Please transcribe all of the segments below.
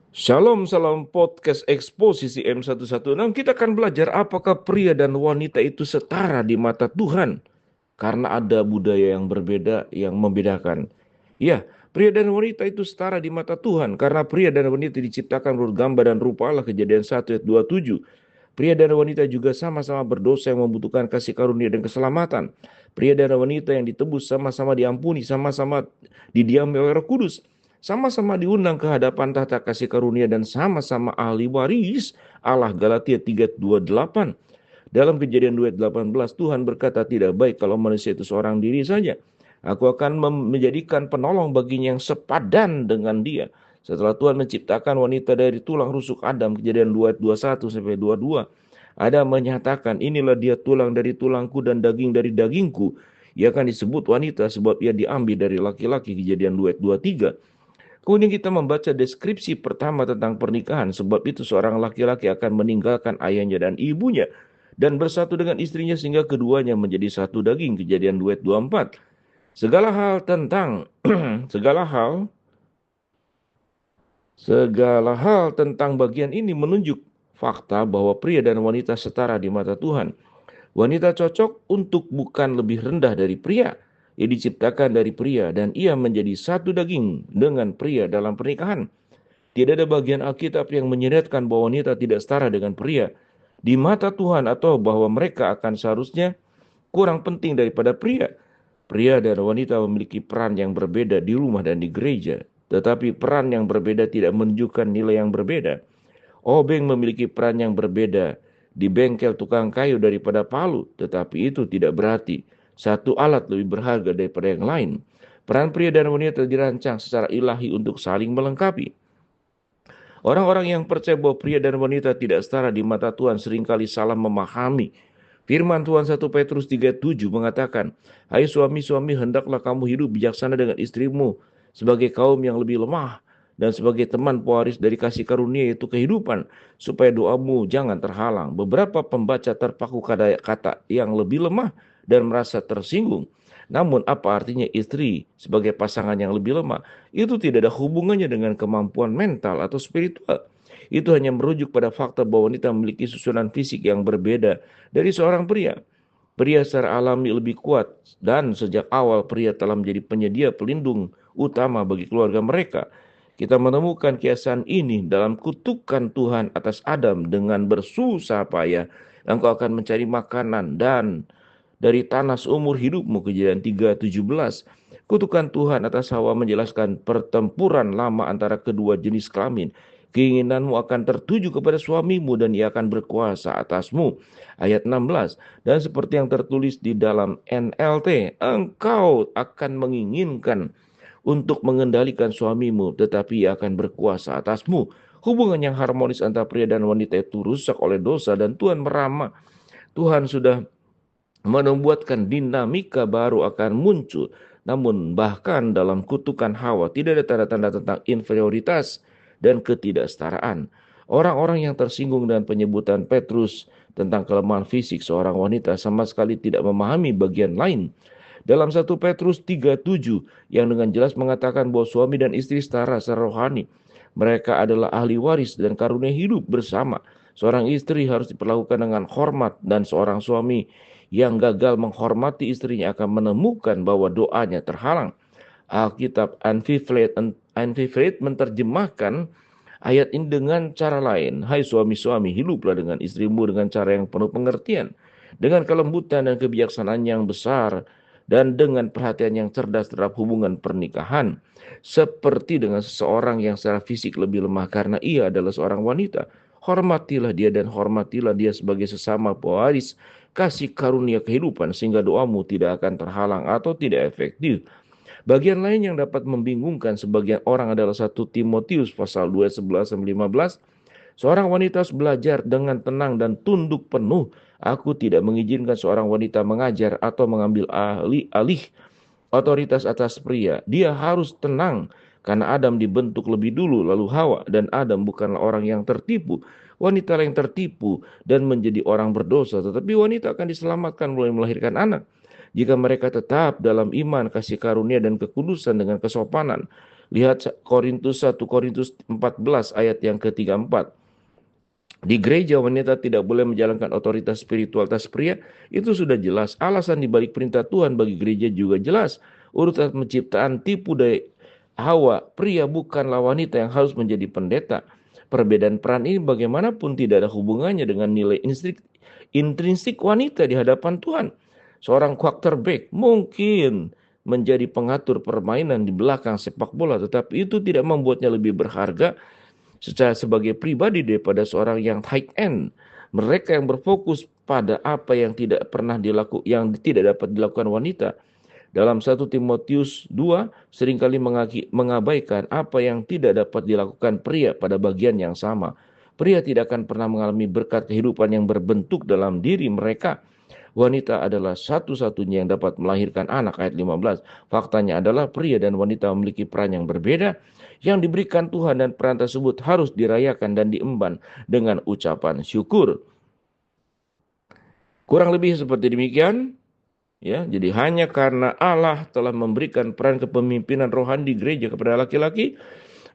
Shalom, salam podcast eksposisi M116. Kita akan belajar apakah pria dan wanita itu setara di mata Tuhan. Karena ada budaya yang berbeda yang membedakan. Ya, pria dan wanita itu setara di mata Tuhan. Karena pria dan wanita diciptakan menurut gambar dan rupa Allah. Kejadian 1 ayat 27. Pria dan wanita juga sama-sama berdosa yang membutuhkan kasih karunia dan keselamatan. Pria dan wanita yang ditebus sama-sama diampuni, sama-sama didiami oleh Roh Kudus. Sama-sama diundang ke hadapan tahta kasih karunia dan sama-sama ahli waris Allah. Galatia 3:28. Dalam Kejadian 2:18 Tuhan berkata, tidak baik kalau manusia itu seorang diri saja. Aku akan menjadikan penolong baginya yang sepadan dengan dia. Setelah Tuhan menciptakan wanita dari tulang rusuk Adam, Kejadian 2:21-22, Adam menyatakan, inilah dia tulang dari tulangku dan daging dari dagingku. Ia akan disebut wanita sebab ia diambil dari laki-laki, Kejadian 2:23. Kemudian kita membaca deskripsi pertama tentang pernikahan. Sebab itu seorang laki-laki akan meninggalkan ayahnya dan ibunya dan bersatu dengan istrinya sehingga keduanya menjadi satu daging. Kejadian 2:24. Segala hal tentang segala hal segala hal tentang bagian ini menunjuk fakta bahwa pria dan wanita setara di mata Tuhan. Wanita cocok untuk bukan lebih rendah dari pria. Ia diciptakan dari pria dan ia menjadi satu daging dengan pria dalam pernikahan. Tidak ada bagian Alkitab yang menyeratkan bahwa wanita tidak setara dengan pria di mata Tuhan atau bahwa mereka akan seharusnya kurang penting daripada pria. Pria dan wanita memiliki peran yang berbeda di rumah dan di gereja. Tetapi peran yang berbeda tidak menunjukkan nilai yang berbeda. Obeng memiliki peran yang berbeda di bengkel tukang kayu daripada Palu. Tetapi itu tidak berarti satu alat lebih berharga daripada yang lain. Peran pria dan wanita dirancang secara ilahi untuk saling melengkapi. Orang-orang yang percaya bahwa pria dan wanita tidak setara di mata Tuhan seringkali salah memahami. Firman Tuhan 1 Petrus 3:7 mengatakan, hai suami-suami, hendaklah kamu hidup bijaksana dengan istrimu sebagai kaum yang lebih lemah dan sebagai teman pewaris dari kasih karunia yaitu kehidupan, supaya doamu jangan terhalang. Beberapa pembaca terpaku kata yang lebih lemah dan merasa tersinggung. Namun apa artinya istri sebagai pasangan yang lebih lemah? Itu tidak ada hubungannya dengan kemampuan mental atau spiritual. Itu hanya merujuk pada fakta bahwa wanita memiliki susunan fisik yang berbeda dari seorang pria. Pria secara alami lebih kuat dan sejak awal pria telah menjadi penyedia pelindung utama bagi keluarga mereka. Kita menemukan kiasan ini dalam kutukan Tuhan atas Adam dengan bersusah payah. Engkau akan mencari makanan dan dari tanah seumur hidupmu. Kejadian 3:17. Kutukan Tuhan atas Hawa menjelaskan pertempuran lama antara kedua jenis kelamin. Keinginanmu akan tertuju kepada suamimu dan ia akan berkuasa atasmu. Ayat 16. Dan seperti yang tertulis di dalam NLT, engkau akan menginginkan untuk mengendalikan suamimu, tetapi ia akan berkuasa atasmu. Hubungan yang harmonis antara pria dan wanita itu rusak oleh dosa dan Tuhan meramah. Tuhan sudah membuatkan dinamika baru akan muncul. Namun bahkan dalam kutukan Hawa tidak ada tanda-tanda tentang inferioritas dan ketidaksetaraan. Orang-orang yang tersinggung dengan penyebutan Petrus tentang kelemahan fisik seorang wanita sama sekali tidak memahami bagian lain. Dalam 1 Petrus 3:7 yang dengan jelas mengatakan bahwa suami dan istri setara secara rohani. Mereka adalah ahli waris dan karunia hidup bersama. Seorang istri harus diperlakukan dengan hormat dan seorang suami yang gagal menghormati istrinya akan menemukan bahwa doanya terhalang. Alkitab Amplified menerjemahkan ayat ini dengan cara lain. Hai suami-suami, hiduplah dengan istrimu dengan cara yang penuh pengertian, dengan kelembutan dan kebijaksanaan yang besar, dan dengan perhatian yang cerdas terhadap hubungan pernikahan. Seperti dengan seseorang yang secara fisik lebih lemah karena ia adalah seorang wanita. Hormatilah dia dan hormatilah dia sebagai sesama pewaris kasih karunia kehidupan sehingga doamu tidak akan terhalang atau tidak efektif. Bagian lain yang dapat membingungkan sebagian orang adalah 1 Timotius pasal 2:11-15. Seorang wanita harus belajar dengan tenang dan tunduk penuh. Aku tidak mengizinkan seorang wanita mengajar atau mengambil alih otoritas atas pria. Dia harus tenang karena Adam dibentuk lebih dulu lalu Hawa, dan Adam bukanlah orang yang tertipu. Wanita yang tertipu dan menjadi orang berdosa, tetapi wanita akan diselamatkan mulai melahirkan anak jika mereka tetap dalam iman, kasih karunia dan kekudusan dengan kesopanan. Lihat Korintus 1 Korintus 14 ayat yang ke-34. Di gereja wanita tidak boleh menjalankan otoritas spiritual atas pria, itu sudah jelas. Alasan dibalik perintah Tuhan bagi gereja juga jelas. Urutan penciptaan tipu daya Hawa, pria bukanlah wanita yang harus menjadi pendeta. Perbedaan peran ini bagaimanapun tidak ada hubungannya dengan nilai intrinsik wanita di hadapan Tuhan. Seorang quarterback mungkin menjadi pengatur permainan di belakang sepak bola, tetapi itu tidak membuatnya lebih berharga secara sebagai pribadi daripada seorang yang high end. Mereka yang berfokus pada apa yang tidak dapat dilakukan wanita. Dalam 1 Timotius 2 seringkali mengabaikan apa yang tidak dapat dilakukan pria pada bagian yang sama. Pria tidak akan pernah mengalami berkat kehidupan yang berbentuk dalam diri mereka. Wanita adalah satu-satunya yang dapat melahirkan anak, ayat 15. Faktanya adalah pria dan wanita memiliki peran yang berbeda yang diberikan Tuhan, dan peran tersebut harus dirayakan dan diemban dengan ucapan syukur. Kurang lebih seperti demikian. Ya, jadi hanya karena Allah telah memberikan peran kepemimpinan rohani di gereja kepada laki-laki,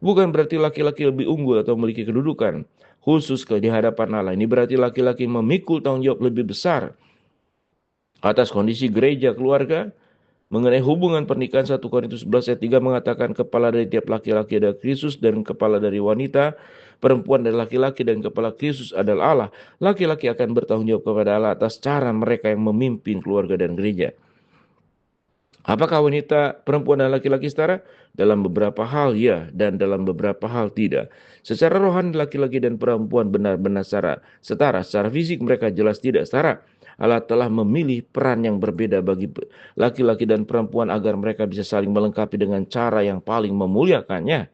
bukan berarti laki-laki lebih unggul atau memiliki kedudukan khusus di hadapan Allah. Ini berarti laki-laki memikul tanggung jawab lebih besar atas kondisi gereja keluarga. Mengenai hubungan pernikahan, 1 Korintus 11 ayat 3 mengatakan kepala dari tiap laki-laki adalah Kristus dan kepala dari wanita, perempuan dari laki-laki, dan kepala Kristus adalah Allah. Laki-laki akan bertanggung jawab kepada Allah atas cara mereka yang memimpin keluarga dan gereja. Apakah wanita, perempuan, dan laki-laki setara? Dalam beberapa hal ya, dan dalam beberapa hal tidak. Secara rohani laki-laki dan perempuan benar-benar setara. Secara fisik mereka jelas tidak setara. Allah telah memilih peran yang berbeda bagi laki-laki dan perempuan agar mereka bisa saling melengkapi dengan cara yang paling memuliakannya.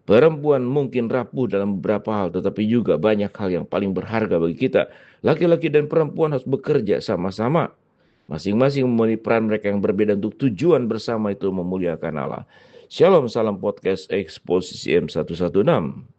Perempuan mungkin rapuh dalam beberapa hal, tetapi juga banyak hal yang paling berharga bagi kita. Laki-laki dan perempuan harus bekerja sama-sama. Masing-masing memiliki peran mereka yang berbeda untuk tujuan bersama, itu memuliakan Allah. Shalom, salam podcast Eksposisi M116.